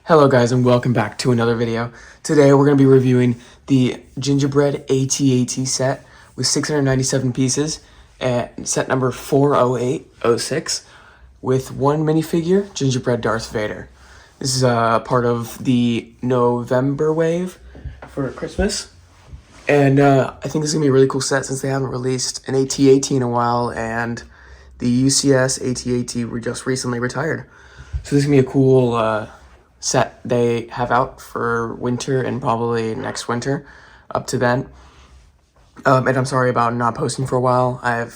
Hello guys and welcome back to another video. Today we're going to be reviewing the Gingerbread AT-AT set with 697 pieces at set number 40806 with one minifigure, Gingerbread Darth Vader. This is a part of the November wave for Christmas. And I think this is going to be a really cool set since they haven't released an AT-AT in a while and the UCS AT-AT were just recently retired. So this is going to be a cool set they have out for winter and probably next winter up to then. And I'm sorry about not posting for a while. I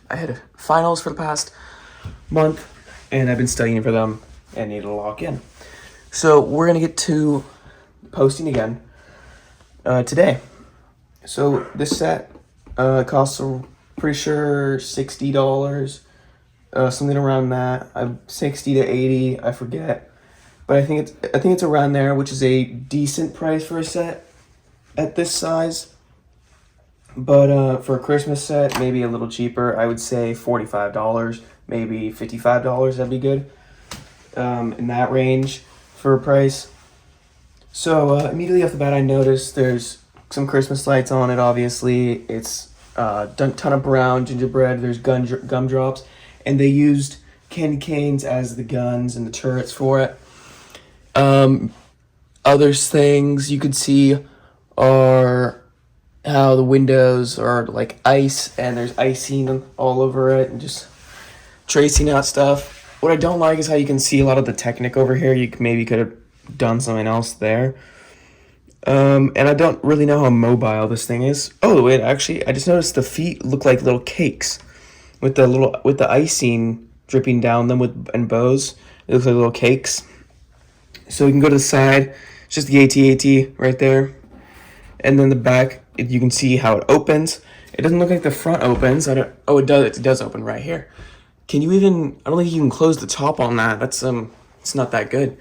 had finals for the past month and I've been studying for them and need to lock in. So we're going to get to posting again today. So this set costs, pretty sure, $60, something around that. 60 to 80, I forget. But I think it's around there, which is a decent price for a set at this size. But for a Christmas set, maybe a little cheaper. I would say $45, maybe $55. That'd be good. In that range for a price. So immediately off the bat, I noticed there's some Christmas lights on it. Obviously, it's a ton of brown gingerbread. There's gumdrops, and they used candy canes as the guns and the turrets for it. Other things you could see are how the windows are like ice and there's icing all over it and just tracing out stuff. What I don't like is how you can see a lot of the Technic over here. You maybe could have done something else there. And I don't really know how mobile this thing is. Oh, wait, actually, I just noticed the feet look like little cakes with the icing dripping down them and bows. It looks like little cakes. So we can go to the side, it's just the AT-AT right there. And then the back, you can see how it opens. It doesn't look like the front opens. Oh, it does. It does open right here. Can you even, I don't think you can close the top on that. That's, it's not that good.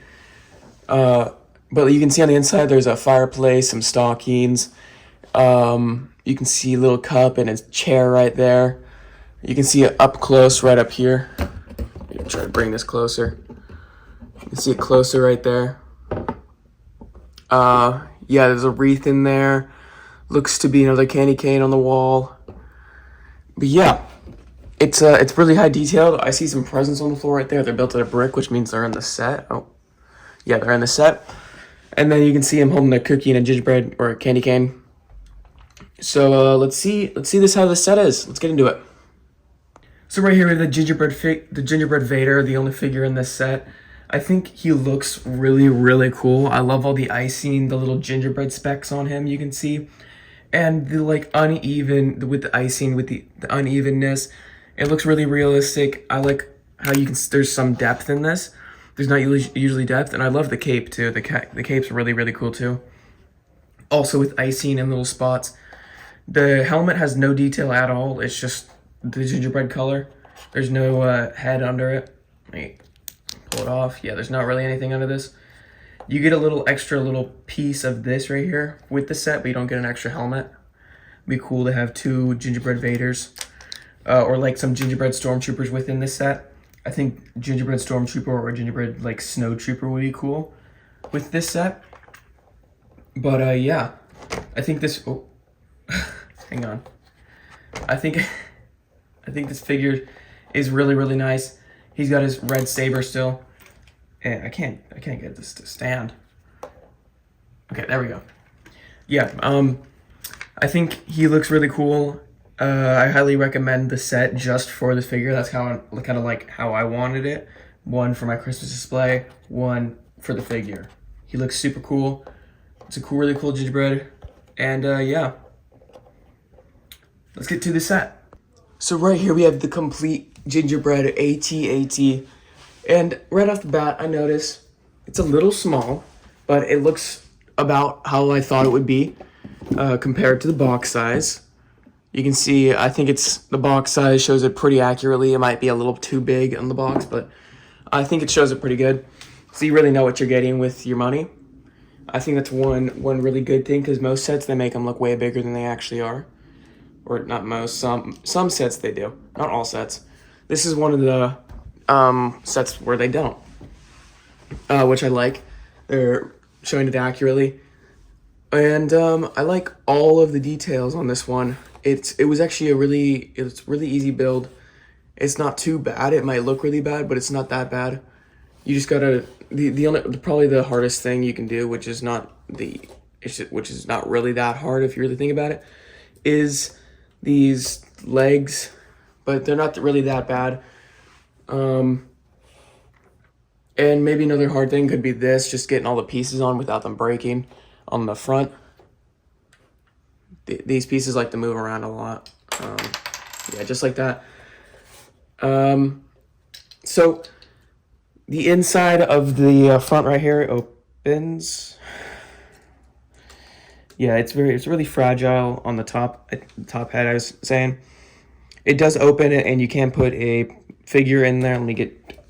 But you can see on the inside, there's a fireplace, some stockings. You can see a little cup and a chair right there. You can see it up close right up here. I'm gonna try to bring this closer. You can see it closer right there. Yeah, there's a wreath in there. Looks to be another candy cane on the wall. But yeah, it's really high detailed. I see some presents on the floor right there. They're built out of brick, which means they're in the set. Oh, yeah, they're in the set. And then you can see him holding a cookie and a gingerbread or a candy cane. So let's see this how the set is. Let's get into it. So right here we have the Gingerbread Vader, the only figure in this set. I think he looks really, really cool. I love all the icing, the little gingerbread specks on him you can see. And the like uneven, with the icing, with the unevenness. It looks really realistic. I like how there's some depth in this. There's not usually depth. And I love the cape too. The cape's really, really cool too. Also with icing and little spots. The helmet has no detail at all. It's just the gingerbread color. There's no head under it. Wait. Pull it off. Yeah, there's not really anything under this. You get a little extra little piece of this right here with the set, but you don't get an extra helmet. It'd be cool to have two Gingerbread Vaders. Or like some Gingerbread Stormtroopers within this set. I think Gingerbread Stormtrooper or Gingerbread like Snow Trooper would be cool with this set. But yeah, I think this, oh, hang on. I think this figure is really, really nice. He's got his red saber still. And I can't get this to stand. Okay, there we go. Yeah, I think he looks really cool. I highly recommend the set just for this figure. That's kind of like how I wanted it. One for my Christmas display, one for the figure. He looks super cool. It's a really cool gingerbread. And yeah, let's get to the set. So right here we have the complete Gingerbread AT-AT, and right off the bat I notice it's a little small, but it looks about how I thought it would be compared to the box size. You can see, I think the box size shows it pretty accurately. It might be a little too big on the box, but I think it shows it pretty good. So you really know what you're getting with your money. I think that's one really good thing, because most sets, they make them look way bigger than they actually are. Or not most, some sets they do, not all sets. This is one of the sets where they don't, which I like. They're showing it accurately. And I like all of the details on this one. It was actually it's really easy build. It's not too bad. It might look really bad, but it's not that bad. You just gotta the only probably the hardest thing you can do, which is not really that hard if you really think about it, is these legs, but they're not really that bad. And maybe another hard thing could be this, just getting all the pieces on without them breaking on the front. These pieces like to move around a lot. Yeah, just like that. So the inside of the front right here opens. Yeah, it's really fragile on the top head. I was saying it does open it, and you can put a figure in there. Let me get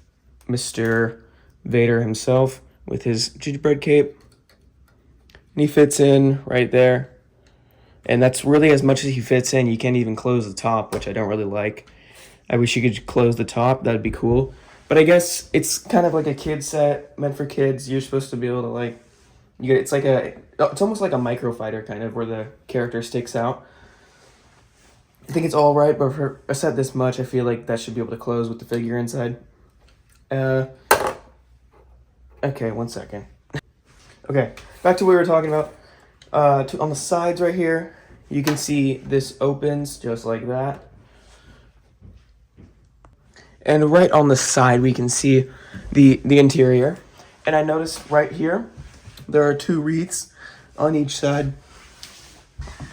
Mr. Vader himself with his gingerbread cape, and he fits in right there. And that's really as much as he fits in. You can't even close the top, which I don't really like. I wish you could close the top. That'd be cool. But I guess it's kind of like a kid set meant for kids. You're supposed to be able to like, it's almost like a micro fighter kind of, where the character sticks out. I think it's all right, but for a set this much, I feel like that should be able to close with the figure inside. Okay, 1 second. Okay, back to what we were talking about. On the sides right here, you can see this opens just like that. And right on the side, we can see the interior. And I noticed right here, there are 2 wreaths on each side.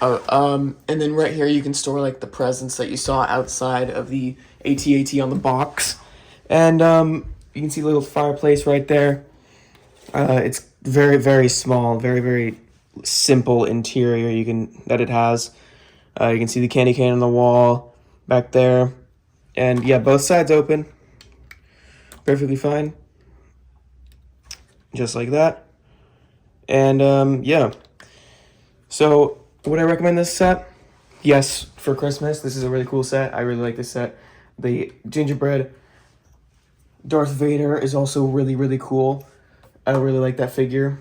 And then right here, you can store like the presents that you saw outside of the AT-AT on the box. And you can see a little fireplace right there. It's very, very small, very, very simple interior that it has. You can see the candy cane on the wall back there. And yeah, both sides open. Perfectly fine. Just like that. And yeah. So would I recommend this set? Yes, for Christmas. This is a really cool set. I really like this set. The Gingerbread Darth Vader is also really, really cool. I really like that figure.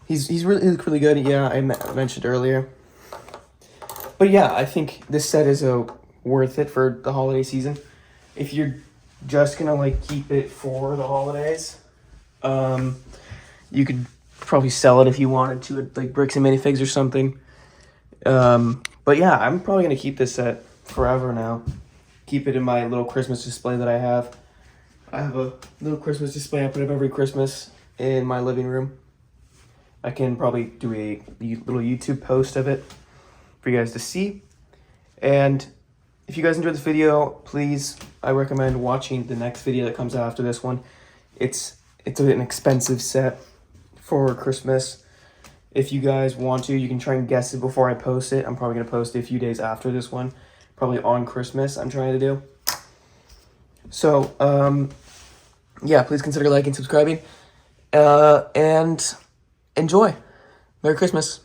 He's really good. Yeah, I mentioned earlier. But yeah, I think this set is worth it for the holiday season. If you're just gonna like keep it for the holidays, you could probably sell it if you wanted to at like Bricks and Minifigs or something. But yeah, I'm probably gonna keep this set forever now. Keep it in my little Christmas display that I have. I have a little Christmas display I put up every Christmas in my living room. I can probably do a little YouTube post of it for you guys to see. And if you guys enjoyed this video, please, I recommend watching the next video that comes out after this one. It's an expensive set for Christmas. If you guys want to, you can try and guess it before I post it. I'm probably going to post it a few days after this one. Probably on Christmas, I'm trying to do. So, yeah, please consider liking, subscribing, and enjoy. Merry Christmas.